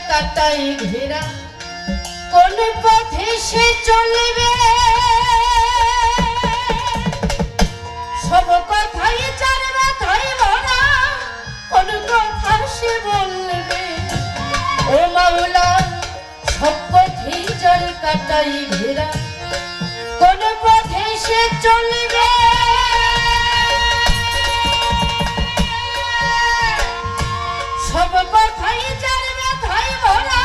কাটাই ঘেরা কোন পথে সে চলবে সব কথাই যার মাথায় ভরা কোন কথা সে বলবে ও মাওলা সব পথেই যার কাটাই ঘেরা কোন পথে সে চলবে সব কথাই যার মাথায় ভরা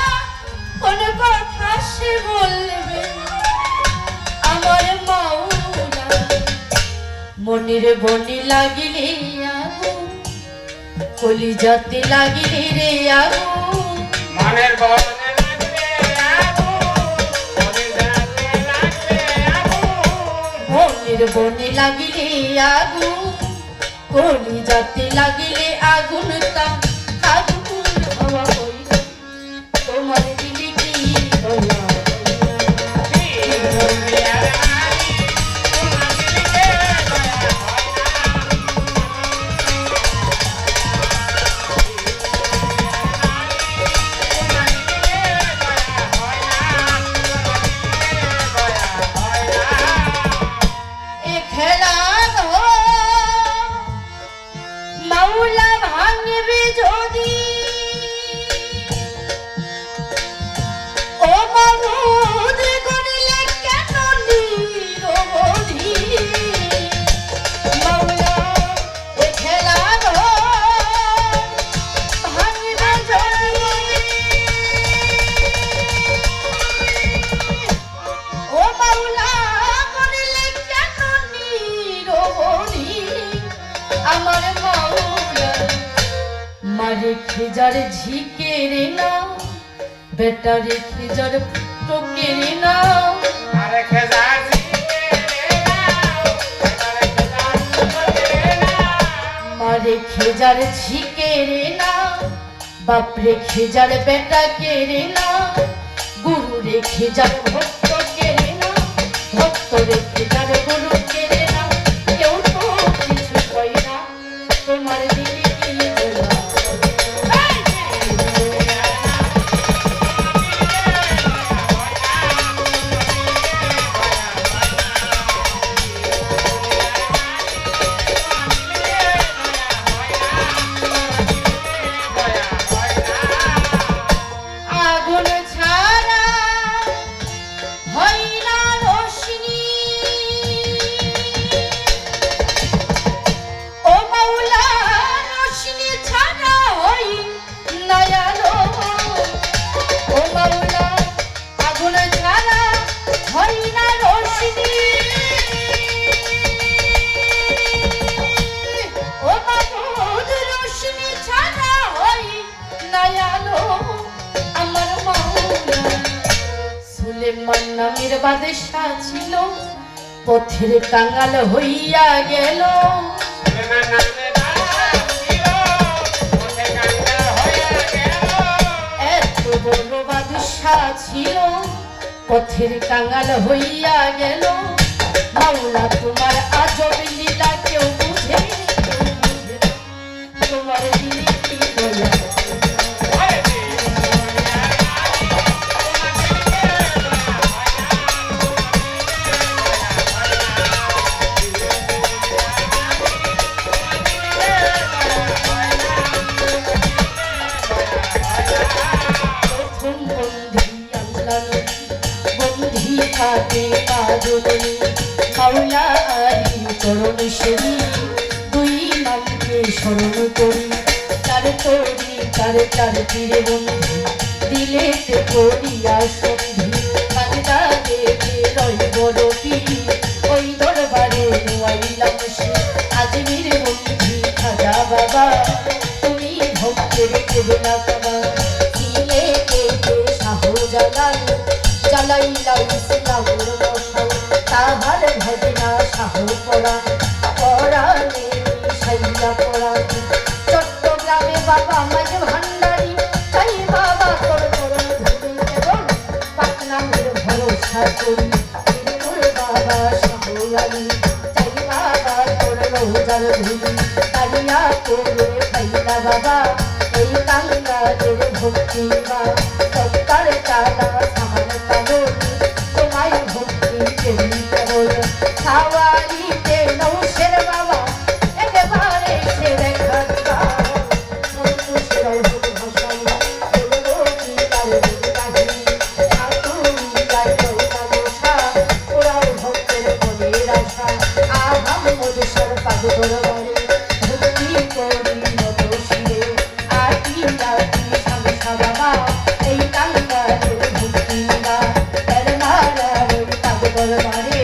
কোন কথা সে বলবে আমার মাওলা মনির বনি লাগিলে আগুন কলিজাতে লাগিলে রে আগুন মনের বনে লাগলে আগুন কলিজাতে লাগলে আগুন মনির বনি লাগিলে আগুন কলিজাতে লাগিলে আগুন তা আগুন হওয়া হইল তোমার দিলে কি হইল মাওলা ভাঙবে যদি ও মাবুদ করলে কেন নিরবধি মাওলা এ খেলা ভাঙবে যদি ও মাওলা করলে কেন নিরবধি আমার মারে খেজার ঝিকে রে না বেটা রে খেজার টোকে রে না আরে খেজার ঝিকে রে না আরে খেজার টোকে রে না মারে খেজার ঝিকে রে না বাপরে খেজার বেটা কে রে না গুরু রে খেজার ভক্ত কে রে না ভক্ত রে খেজার গুরু কে রে না কেউ তো কিছু কই না তোমার দিলে কি বলা আগুন ছাড়া হয় না রোশনি ও মাওলা রোশনি ছাড়া হয় না আলো ও মাওলা আগুন ছাড়া হয় না রোশনি ও মাবুদ রোশনি ছাড়া হয় না আলো আমার মাওলা সুলেমান নামের বাদশা ছিল পথের কাঙাল হইয়া গেল সুলেমান নামে বাদশা ছিল পথে কাঙ্গাল হইয়া গেল এত বড় বাদশা ছিল পথের কাঙাল হইয়া গেল মাওলা তোমার আজব লীলা কেউ বুঝে তোমার দিলে কি বলা প্রথম বন্ধি আল্লাহ বন্ধি থাকে কাজনী মাওলা আলী চরণ সেবী দুই নামকে স্মরণ করি তার তরি তার তীরে বন্ধু দিলেতে করিয়া সন্ধি কান্দা দেখে রই বড় পিড়ি ওই দরবারে নোয়াইলাম সে আজমির বন্ধি খাজা বাবা তুমি ভক্তের কেবলা বাবা শাহজালাল জালাইলা ইসলামের মশাল তাহার ভজনা শাহ পড়া পড়ানে সাইলা পড়া চট্টগ্রামে বাবা মাঝ ভান্ডারি তাই বাবা তোর চরণ ধরে কেবল পাটনামের ভরসা করি তোর বাবা শাহজালি তাই বাবা তোর রোজার ধুলি তারিয়া করে পাইলা বাবা এই কাঙ্গালের ভক্তি গান সত্তার চালা সামান তালন তোমায় ভক্তি দেই কেবল খাওয়ারিতে নৌশের বাবা একেবারে সে দেখার সন্তোষের ভাষাই বলবো কি তার কাহিনী ঠাকুরি গাই বসা ওরাও ভক্তের মনের আশা আহাম মধুসর পাদ দরবারে ভক্তি করি নত শিরে আটি রাতি সামসা বাবা এই কাঙ্গালের ভক্তি গা মারা ওই পাদ দরবারে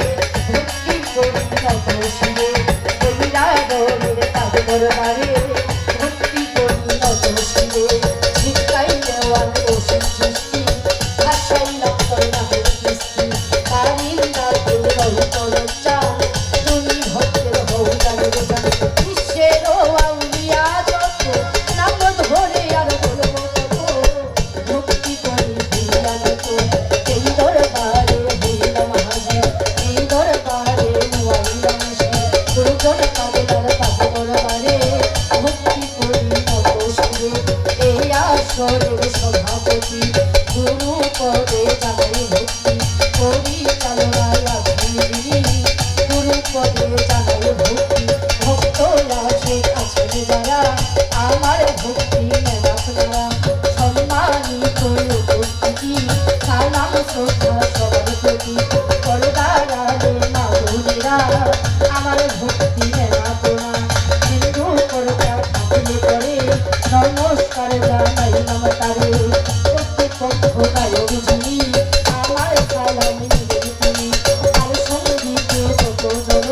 ভক্তি করি নত শিরে ওই রাগের পাদ দরবারে ভক্তি করি নত শিরে শিক্ষাই দেওয়ার ওষুধ সৃষ্টি ভাষাই লক্ষণ নামের কৃষ্টি কারিন্দা রই করচা তুমি ভক্তের হৌদানের জান বিশ্বের আউলিয়া যত নাম ধরে আর বলবো তত ভক্তি করি হইলাম তো এই দরবারে হইলাম হাজির এই দরবারে নুয়াইলাম সে গুরুজন কামলার পাদ দরবারে ভক্তি করি নব শিরে এই আসরের সভাপতি গুরু পদে জানাই ভক্তি পরিচালনা রাখি গুরু পদে জানাই ভক্তি ভক্তরা সে আছেন যারা আমার ভক্তি নেন আপনারা সম্মানিত উপস্থিতি সালাম শ্রদ্ধা সবার প্রতি করদারালে মাধুরীরা আমার ভক্তি নেন আপনারা হিন্দু করতা থাকলে পরে নমস্কার জানাইলাম তারে প্রতিপক্ষ গায়ক যিনি আমার সালাম নিবেন তিনি আর সঙ্গীতে কত জন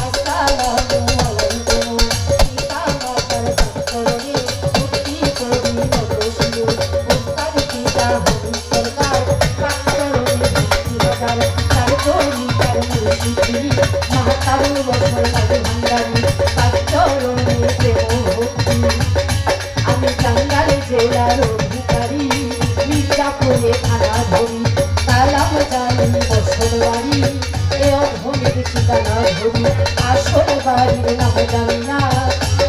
আসসালামু আলাইকুম পিতা মাতার পাত্তরে ভক্তি করি নত শিরে উস্তাদ পিতা হরি সরকার পাত্তরে ভক্তি বাজার তার করি তার মুর্শিদি মাতার বছর লাগে ভান্ডারি পাত্তরে প্রেম ভক্তি আমি টাঙ্গাইল জেলার অধিকারী মির্জাপুরে থানা ধরি সালাম জানি বছর বাড়ি এ অধমের ঠিকানা ধরি আসল বাড়ির নাম জানি না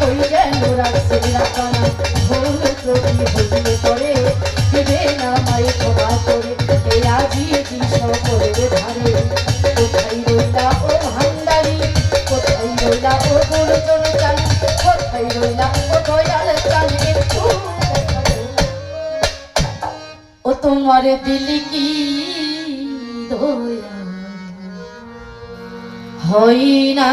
ওই যেন রাখছে রাখানা ভুল ত্রুটি হইলে পরে দিবে না মাই ক্ষমা করে এ আজি দিশ করে ধারে কোথায় রইলা ও ভান্ডারি কোথায় রইলা ও গুরুজন চান কোথায় রইলা ও দয়াল চান একটু ও তোমার দিল কি দয়া হয় না